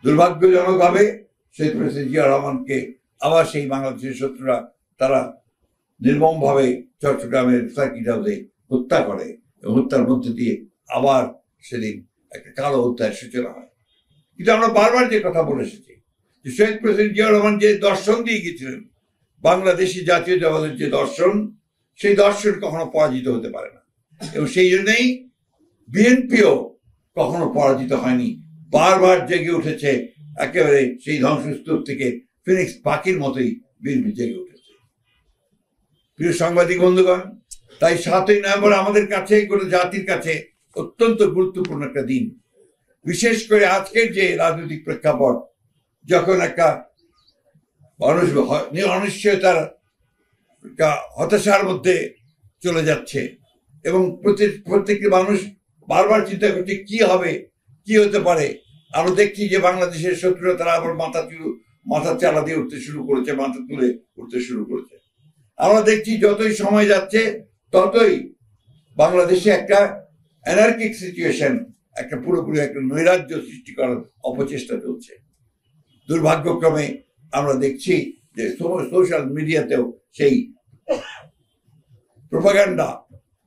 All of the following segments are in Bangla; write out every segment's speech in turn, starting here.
দুর্ভাগ্যজনকভাবে শহীদ প্রেসিডেন্ট জিয়া রহমানকে আবার সেই বাংলাদেশের শত্রুরা তারা নির্মমভাবে চট্টগ্রামের সার্কিট হাউসে হত্যা করে এবং হত্যার মধ্যে দিয়ে আবার সেদিন একটা কালো হত্যার সূচনা হয়। কিন্তু আমরা বারবার যে কথা বলে এসেছি যে শহীদ প্রেসিডেন্ট জিয়া রহমান যে দর্শন দিয়ে গেছিলেন, বাংলাদেশি জাতীয়তাবাদের যে দর্শন, সেই দর্শন কখনো পরাজিত হতে পারে না এবং সেই জন্যই বিএনপিও কখনো পরাজিত হয়নি, বারবার জেগে উঠেছে। একেবারে সেই ধ্বংসস্তূপ থেকে ফিনিক্স পাখির মতোই বিএনপি জেগে উঠেছে। প্রিয় সাংবাদিক বন্ধুগণ, তাই 7ই নভেম্বর আমাদের কাছে, গোটা জাতির কাছে অত্যন্ত গুরুত্বপূর্ণ একটা দিন। বিশেষ করে আজকের যে রাজনৈতিক প্রেক্ষাপট, যখন একটা মানুষ অনিশ্চয়তার হতাশার মধ্যে চলে যাচ্ছে এবং প্রত্যেকটি মানুষ বারবার চিন্তা করছে কি হবে, কি হতে পারে। আমরা দেখছি যে বাংলাদেশের শত্রুরা তারা আবার মাথা চালা দিয়ে উঠতে শুরু করেছে, মাথা তুলে উঠতে শুরু করেছে। আমরা দেখছি যতই সময় যাচ্ছে ততই বাংলাদেশে একটা অ্যানার্কিক সিচুয়েশন, একটা পুরোপুরি একটা নৈরাজ্য সৃষ্টি করার অপচেষ্টা চলছে। দুর্ভাগ্যক্রমে আমরা দেখছি যে সোশ্যাল মিডিয়াতেও সেই প্রোপাগান্ডা,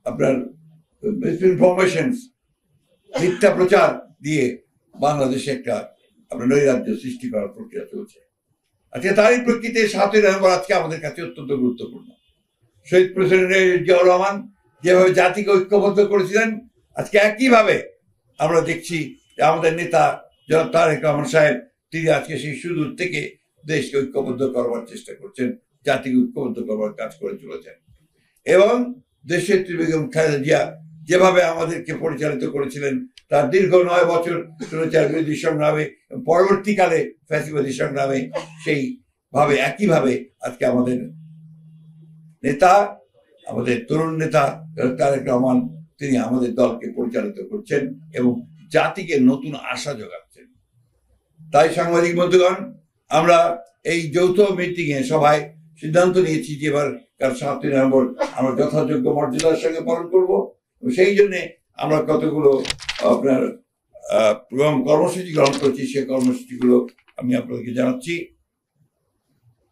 আপনার মিসইনফরমেশন, মিথ্যা প্রচার দিয়ে বাংলাদেশে একটা আপনার নৈরাজ্য সৃষ্টি করার প্রক্রিয়া চলছে। আজকে তারই প্রেক্ষিতে 7ই নভেম্বর আজকে আমাদের কাছে অত্যন্ত গুরুত্বপূর্ণ। শহীদ প্রেসিডেন্ট জিয়াউর রহমান যেভাবে জাতিকে ঐক্যবদ্ধ করেছিলেন, আজকে একইভাবে আমরা দেখছি যে আমাদের নেতা জনাব তারেক রহমান সাহেব, তিনি আজকে সেই সুদূর থেকে দেশকে ঐক্যবদ্ধ করবার চেষ্টা করছেন, জাতিকে ঐক্যবদ্ধ করবার কাজ করে চলেছেন। এবং দেশের বেগম খালেদা জিয়া যেভাবে আমাদেরকে পরিচালিত করেছিলেন, তার দীর্ঘ 9 বছর স্বৈরাচার বিরোধী সংগ্রামে, পরবর্তীকালে ফ্যাসিবাদী সংগ্রামে, সেইভাবে একইভাবে আজকে আমাদের নেতা, আমাদের তরুণ নেতা তারেক রহমান, তিনি আমাদের দলকে পরিচালিত করছেন এবং জাতিকে নতুন আশা যোগাচ্ছেন। তাই সাংবাদিক বন্ধুগণ, আমরা এই যৌথ মিটিংয়ে সবাই সিদ্ধান্ত নিয়েছি যে এবার 7ই নভেম্বর আমরা যথাযোগ্য মর্যাদার সঙ্গে পালন করব। সেই জন্যে আমরা কতগুলো আপনার কর্মসূচি গ্রহণ করছি, সেই কর্মসূচিগুলো আমি আপনাদেরকে জানাচ্ছি।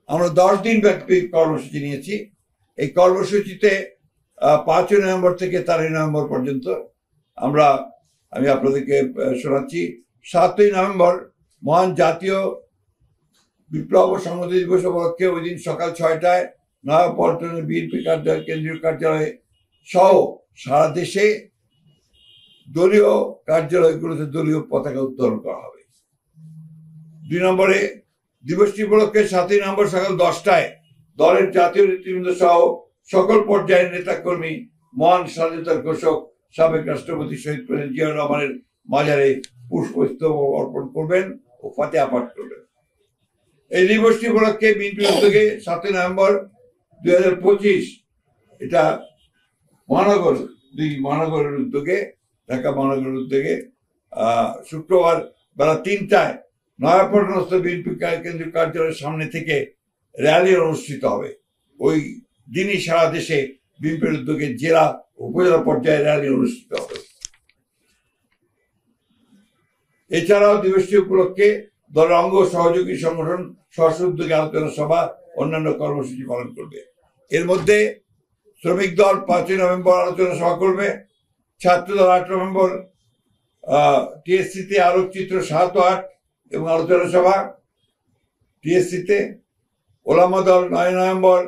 আমরা 10 দিন ব্যাপী কর্মসূচি নিয়েছি। এই কর্মসূচিতে 5ই নভেম্বর থেকে 13ই নভেম্বর পর্যন্ত আমি আপনাদেরকে শোনাচ্ছি। 7ই নভেম্বর মহান জাতীয় বিপ্লব ও সংহতি দিবস উপলক্ষে ওই দিন সকাল 6টায় নয়াপল্টনের বিএনপি কার্যালয়, কেন্দ্রীয় কার্যালয় সহ সারা দেশে দলীয় কার্যালয়গুলোতে দলীয় পতাকা উত্তোলন করা হবে। 2 নম্বরে দিবসটি উপলক্ষে 7ই নভেম্বর সকাল 10টায় দলের জাতীয় নেতৃবৃন্দ সহ সকল পর্যায়ের নেতাকর্মী মহান স্বাধীনতার ঘোষক সাবেক রাষ্ট্রপতি শহীদ প্রেসিডেন্ট জিয়াউর রহমানের মাজারে পুষ্পস্তবক অর্পণ করবেন ও ফাতিহা পাঠ করবেন। এই দিবসটি উপলক্ষে বিএনপির উদ্যোগে 7ই নভেম্বর 2025 এটা মহানগরের উদ্যোগে, ঢাকা মহানগরের উদ্যোগে শুক্রবার বেলা 3টায় নয়াপল্টনস্থ বিএনপি কেন্দ্রীয় কার্যালয়ের সামনে থেকে র্যালি অনুষ্ঠিত হবে। ওই দিনই সারা দেশে বিএনপির উদ্যোগে জেলা উপজেলা পর্যায়ে র্যালি অনুষ্ঠিত হবে। এছাড়াও দিবসটি উপলক্ষে দলের অঙ্গ সহযোগী সংগঠন স্ব উদ্যোগে আলোচনা সভা, অন্যান্য কর্মসূচি পালন করবে। এর মধ্যে শ্রমিক দল 5ই নভেম্বর আলোচনা সভা করবে, ছাত্র দল 8 নভেম্বর টিএসসিতে আলোকচিত্র 7 ও 8 এবং আলোচনা সভা টিএসসিতে, ওলামা দল 9 নভেম্বর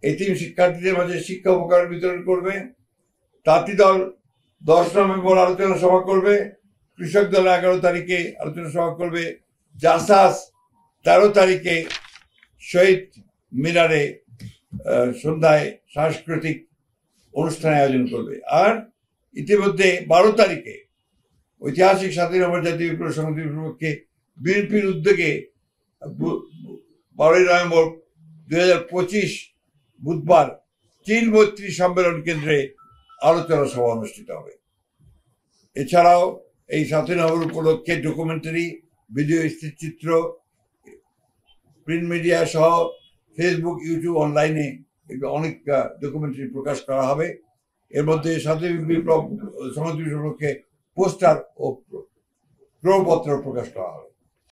এতিম শিক্ষার্থীদের মাঝে শিক্ষা উপকরণ বিতরণ করবে, তাঁতি দল 10 নভেম্বর আলোচনা সভা করবে, কৃষক দল 11 তারিখে আলোচনা সভা করবে, জাসাস 13 তারিখে শহীদ মিনারে সন্ধ্যায় সাংস্কৃতিক অনুষ্ঠান আয়োজন করবে। আর ইতিমধ্যে 12 তারিখে ঐতিহাসিক 7ই নভেম্বর জাতীয় বিপ্লব সংহতি উপলক্ষে বিএনপির উদ্যোগে 12ই নভেম্বর 2025 বুধবার চীন মৈত্রী সম্মেলন কেন্দ্রে আলোচনা সভা অনুষ্ঠিত হবে। এছাড়াও এই 7ই নভেম্বর উপলক্ষে ডকুমেন্টারি, ভিডিও, স্থিরচিত্র, প্রিন্ট মিডিয়া সহ ফেসবুক, ইউটিউব, অনলাইনে অনেক ডকুমেন্টারি প্রকাশ করা হবে। এর মধ্যে 7ই বিপ্লব সংহতি উপলক্ষে পোস্টার ও প্রপত্র প্রকাশ করা হবে।